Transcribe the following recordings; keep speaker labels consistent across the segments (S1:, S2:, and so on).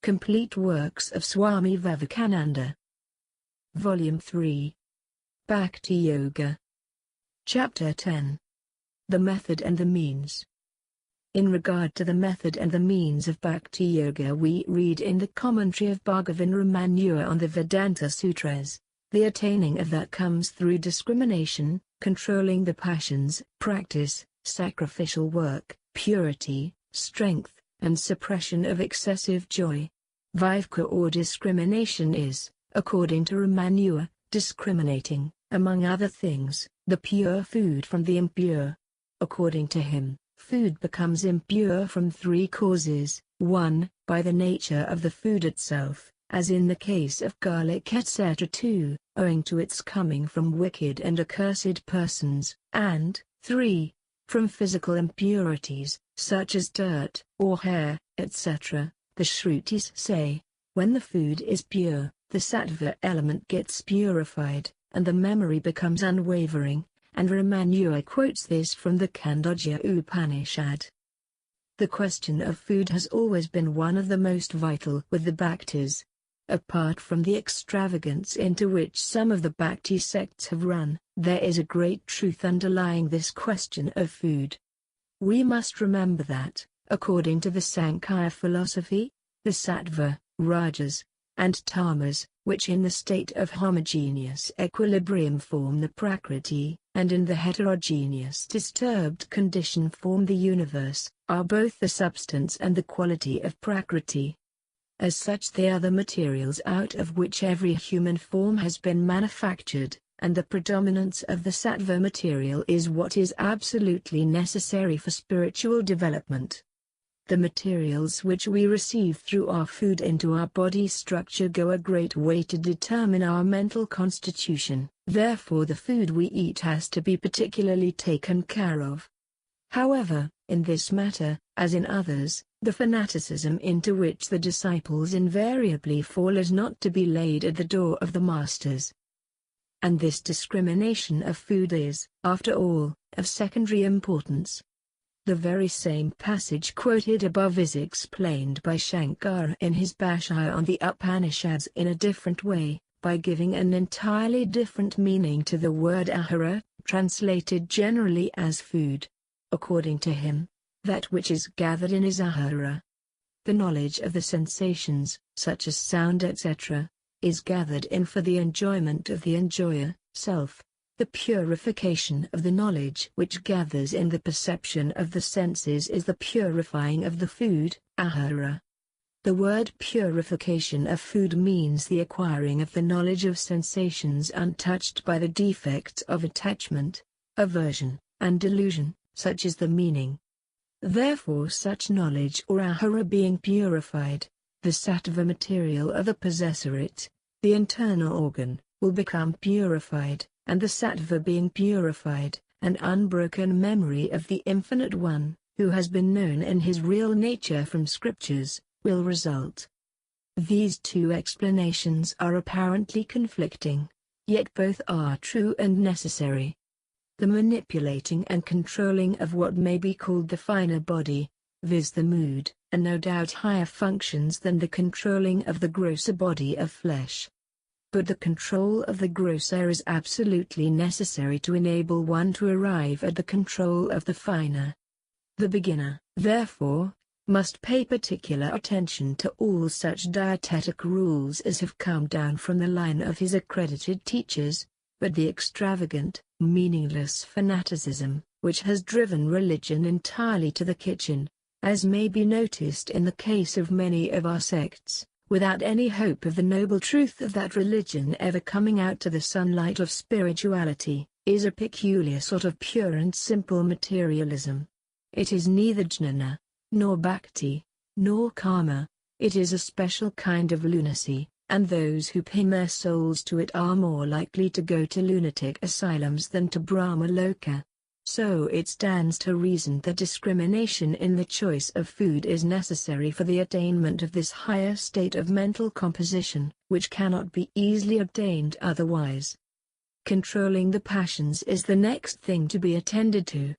S1: Complete Works of Swami Vivekananda. Volume 3. Bhakti Yoga. Chapter 10. The Method and the Means. In regard to the method and the means of Bhakti Yoga, we read in the commentary of Bhagavan Ramanura on the Vedanta Sutras, the attaining of that comes through discrimination, controlling the passions, practice, sacrificial work, purity, strength, and suppression of excessive joy. Viveka or discrimination is, according to Ramanura, discriminating, among other things, the pure food from the impure. According to him, food becomes impure from three causes: 1. By the nature of the food itself, as in the case of garlic etc. 2. Owing to its coming from wicked and accursed persons, and 3. From physical impurities, such as dirt, or hair, etc. The Shrutis say, when the food is pure, the Sattva element gets purified, and the memory becomes unwavering, and Ramanura quotes this from the Khandogya Upanishad. The question of food has always been one of the most vital with the Bhaktas. Apart from the extravagance into which some of the Bhakti sects have run, there is a great truth underlying this question of food. We must remember that, according to the Sankhya philosophy, the Sattva, Rajas, and Tamas, which in the state of homogeneous equilibrium form the Prakriti, and in the heterogeneous disturbed condition form the universe, are both the substance and the quality of Prakriti. As such, they are the materials out of which every human form has been manufactured, and the predominance of the Sattva material is what is absolutely necessary for spiritual development. The materials which we receive through our food into our body structure go a great way to determine our mental constitution, therefore the food we eat has to be particularly taken care of. However, in this matter, as in others, the fanaticism into which the disciples invariably fall is not to be laid at the door of the masters. And this discrimination of food is, after all, of secondary importance. The very same passage quoted above is explained by Shankara in his Bhashya on the Upanishads in a different way, by giving an entirely different meaning to the word ahara, translated generally as food. According to him, that which is gathered in is ahara. The knowledge of the sensations, such as sound etc., is gathered in for the enjoyment of the enjoyer, self. The purification of the knowledge which gathers in the perception of the senses is the purifying of the food, ahara. The word purification of food means the acquiring of the knowledge of sensations untouched by the defects of attachment, aversion, and delusion, such is the meaning. Therefore such knowledge or ahara being purified, the sattva material of the possessorate, the internal organ, will become purified, and the sattva being purified, an unbroken memory of the Infinite One, who has been known in his real nature from scriptures, will result. These two explanations are apparently conflicting, yet both are true and necessary. The manipulating and controlling of what may be called the finer body, viz. The mood, are no doubt higher functions than the controlling of the grosser body of flesh. But the control of the grosser is absolutely necessary to enable one to arrive at the control of the finer. The beginner, therefore, must pay particular attention to all such dietetic rules as have come down from the line of his accredited teachers, but the extravagant, meaningless fanaticism, which has driven religion entirely to the kitchen, as may be noticed in the case of many of our sects, without any hope of the noble truth of that religion ever coming out to the sunlight of spirituality, is a peculiar sort of pure and simple materialism. It is neither jnana, nor bhakti, nor karma, it is a special kind of lunacy, and those who pin their souls to it are more likely to go to lunatic asylums than to Brahmaloka. So it stands to reason that discrimination in the choice of food is necessary for the attainment of this higher state of mental composition, which cannot be easily obtained otherwise. Controlling the passions is the next thing to be attended to.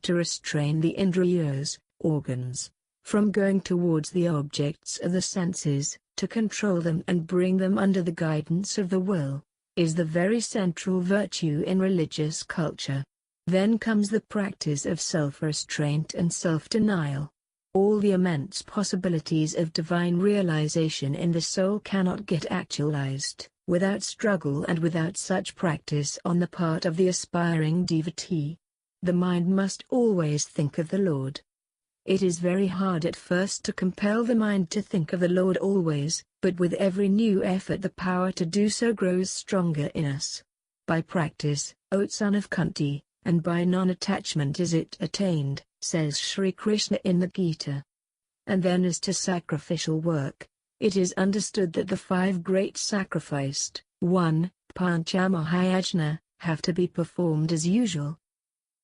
S1: To restrain the indriyas, organs, From going towards the objects of the senses, to control them and bring them under the guidance of the will, is the very central virtue in religious culture. Then comes the practice of self-restraint and self-denial. All the immense possibilities of divine realization in the soul cannot get actualized without struggle and without such practice on the part of the aspiring devotee. The mind must always think of the Lord. It is very hard at first to compel the mind to think of the Lord always, but with every new effort the power to do so grows stronger in us. By practice, O son of Kunti, and by non-attachment is it attained, says Sri Krishna in the Gita. And then as to sacrificial work, it is understood that the 5 great sacrificed, 1, Panchamahayajna, have to be performed as usual.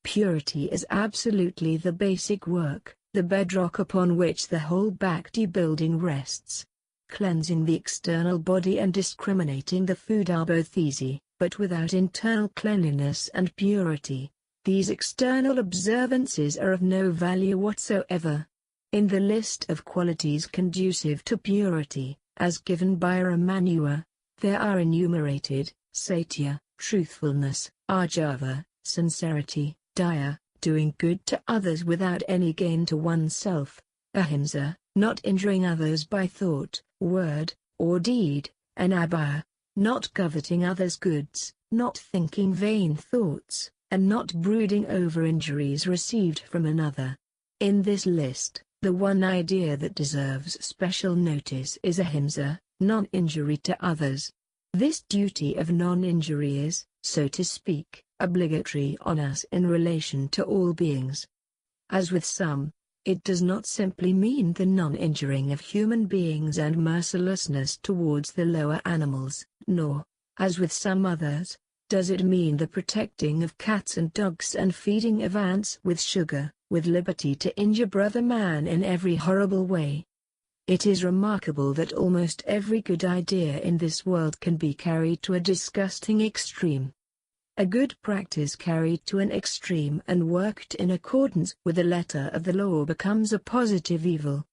S1: Purity is absolutely the basic work, the bedrock upon which the whole bhakti building rests. Cleansing the external body and discriminating the food are both easy, but without internal cleanliness and purity, these external observances are of no value whatsoever. In the list of qualities conducive to purity, as given by Ramanua, there are enumerated, satya, truthfulness, arjava, sincerity, daya, doing good to others without any gain to oneself, ahimsa, not injuring others by thought, word, or deed, and abhaya, not coveting others' goods, not thinking vain thoughts, and not brooding over injuries received from another. In this list, the one idea that deserves special notice is ahimsa, non-injury to others. This duty of non-injury is, so to speak, obligatory on us in relation to all beings. As with some, it does not simply mean the non-injuring of human beings and mercilessness towards the lower animals, nor, as with some others, does it mean the protecting of cats and dogs and feeding of ants with sugar, with liberty to injure brother man in every horrible way. It is remarkable that almost every good idea in this world can be carried to a disgusting extreme. A good practice carried to an extreme and worked in accordance with the letter of the law becomes a positive evil.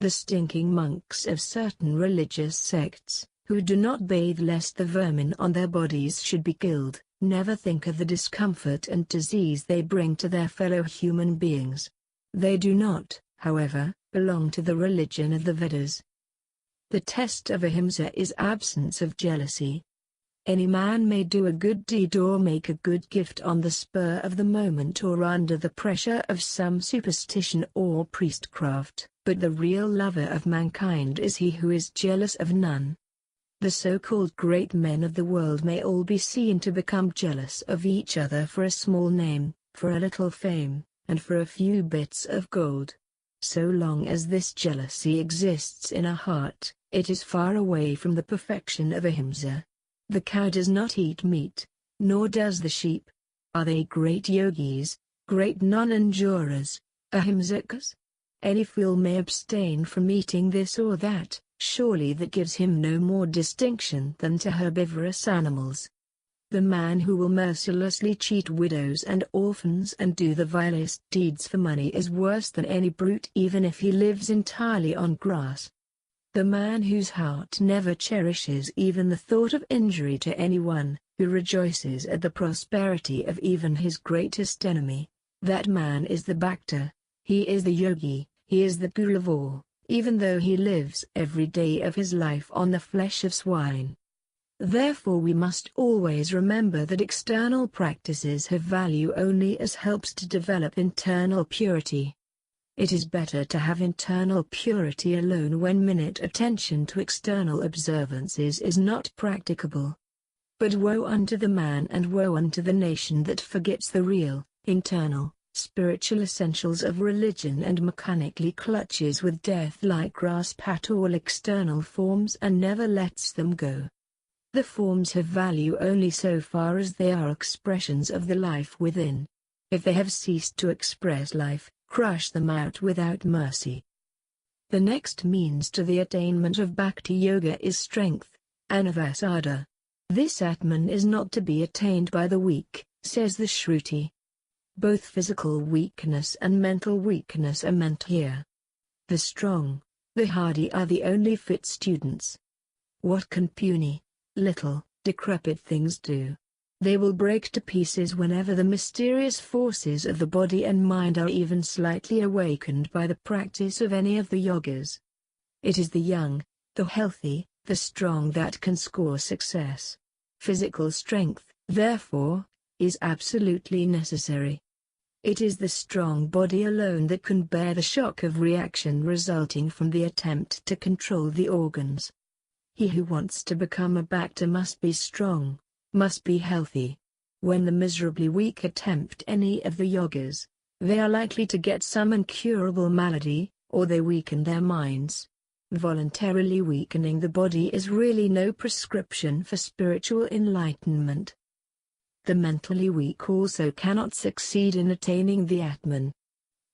S1: The stinking monks of certain religious sects, who do not bathe lest the vermin on their bodies should be killed, never think of the discomfort and disease they bring to their fellow human beings. They do not, however, belong to the religion of the Vedas. The test of ahimsa is absence of jealousy. Any man may do a good deed or make a good gift on the spur of the moment or under the pressure of some superstition or priestcraft, but the real lover of mankind is he who is jealous of none. The so-called great men of the world may all be seen to become jealous of each other for a small name, for a little fame, and for a few bits of gold. So long as this jealousy exists in a heart, it is far away from the perfection of ahimsa. The cow does not eat meat, nor does the sheep. Are they great yogis, great non-injurers, ahimsakas? Any fool may abstain from eating this or that, surely that gives him no more distinction than to herbivorous animals. The man who will mercilessly cheat widows and orphans and do the vilest deeds for money is worse than any brute even if he lives entirely on grass. The man whose heart never cherishes even the thought of injury to anyone, who rejoices at the prosperity of even his greatest enemy, that man is the Bhakta, he is the yogi, he is the guru of all, even though he lives every day of his life on the flesh of swine. Therefore we must always remember that external practices have value only as helps to develop internal purity. It is better to have internal purity alone when minute attention to external observances is not practicable. But woe unto the man and woe unto the nation that forgets the real, internal, spiritual essentials of religion and mechanically clutches with death-like grasp at all external forms and never lets them go. The forms have value only so far as they are expressions of the life within. If they have ceased to express life, crush them out without mercy. The next means to the attainment of Bhakti Yoga is strength, anavasada. This Atman is not to be attained by the weak, says the Shruti. Both physical weakness and mental weakness are meant here. The strong, the hardy are the only fit students. What can puny, little, decrepit things do? They will break to pieces whenever the mysterious forces of the body and mind are even slightly awakened by the practice of any of the yogas. It is the young, the healthy, the strong that can score success. Physical strength, therefore, is absolutely necessary. It is the strong body alone that can bear the shock of reaction resulting from the attempt to control the organs. He who wants to become a Bhakta must be strong, must be healthy. When the miserably weak attempt any of the yogas, they are likely to get some incurable malady, or they weaken their minds. Voluntarily weakening the body is really no prescription for spiritual enlightenment. The mentally weak also cannot succeed in attaining the Atman.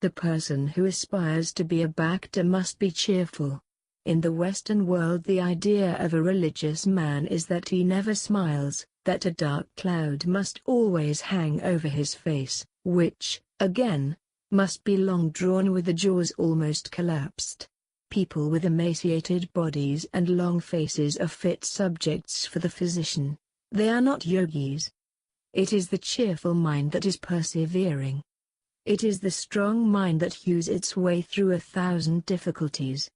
S1: The person who aspires to be a Bhakta must be cheerful. In the Western world the idea of a religious man is that he never smiles, that a dark cloud must always hang over his face, which, again, must be long drawn with the jaws almost collapsed. People with emaciated bodies and long faces are fit subjects for the physician. They are not yogis. It is the cheerful mind that is persevering. It is the strong mind that hews its way through 1,000 difficulties.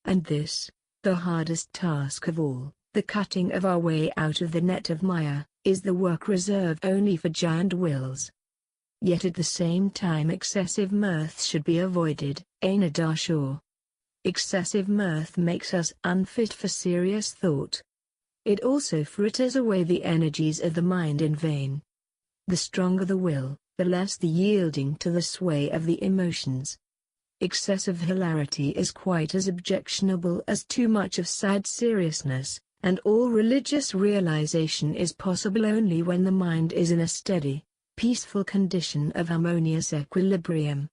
S1: And this, the hardest task of all, the cutting of our way out of the net of Maya, is the work reserved only for giant wills. Yet at the same time excessive mirth should be avoided, Anadashur. Excessive mirth makes us unfit for serious thought. It also fritters away the energies of the mind in vain. The stronger the will, the less the yielding to the sway of the emotions. Excessive hilarity is quite as objectionable as too much of sad seriousness, and all religious realization is possible only when the mind is in a steady, peaceful condition of harmonious equilibrium.